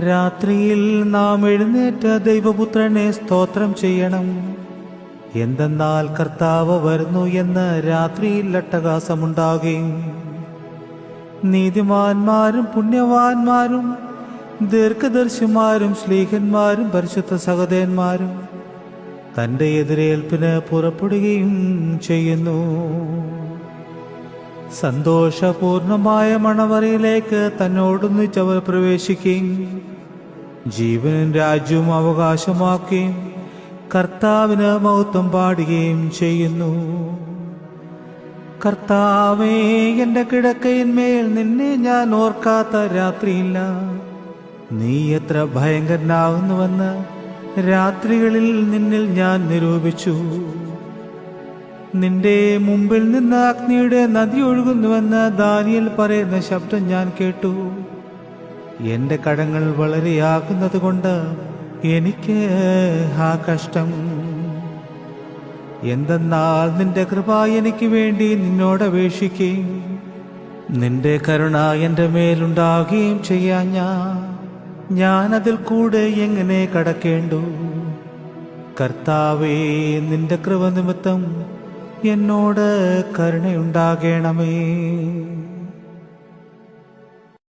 രാത്രിയിൽ നാം എഴുന്നേറ്റ് ദൈവപുത്രനെ സ്തോത്രം ചെയ്യണം. എന്തെന്നാൽ കർത്താവ് വരുന്നു എന്ന് രാത്രിയിൽ അട്ടഹാസമുണ്ടാകുകയും നീതിമാന്മാരും പുണ്യവാന്മാരും ദീർഘദർശിമാരും ശ്ലീഹന്മാരും പരിശുദ്ധ സഹോദരന്മാരും തൻ്റെ എതിരേൽപ്പിന് പുറപ്പെടുകയും ചെയ്യുന്നു. സന്തോഷപൂർണമായ മണവറയിലേക്ക് തന്നോടൊന്നിച്ചവർ പ്രവേശിക്കുകയും ജീവനും രാജ്യവും അവകാശമാക്കുകയും കർത്താവിന് മഹത്വം പാടുകയും ചെയ്യുന്നു. കർത്താവേ, എൻ്റെ കിടക്കയിന്മേൽ നിന്നെ ഞാൻ ഓർക്കാത്ത രാത്രിയില്ല. നീ എത്ര ഭയങ്കരനാകുന്നുവെന്ന് രാത്രികളിൽ നിന്നിൽ ഞാൻ നിരൂപിച്ചു. നിന്റെ മുമ്പിൽ നിന്ന് അഗ്നിയുടെ നദി ഒഴുകുന്നുവെന്ന് ദാനിയേൽ പറയുന്ന ശബ്ദം ഞാൻ കേട്ടു. എൻ്റെ കടങ്ങൾ വളരെയാകുന്നത് കൊണ്ട് എനിക്ക് ആ കഷ്ടം. എന്തെന്നാൽ നിന്റെ കൃപ എനിക്ക് വേണ്ടി നിന്നോട് അപേക്ഷിക്കുകയും നിന്റെ കരുണ എൻ്റെ മേലുണ്ടാകുകയും ചെയ്യാൻ ഞാൻ അതിൽ കൂടെ എങ്ങനെ കടക്കേണ്ടു? കർത്താവേ, നിന്റെ കൃപ നിമിത്തം എന്നോട് കരുണയുണ്ടാകണമേ.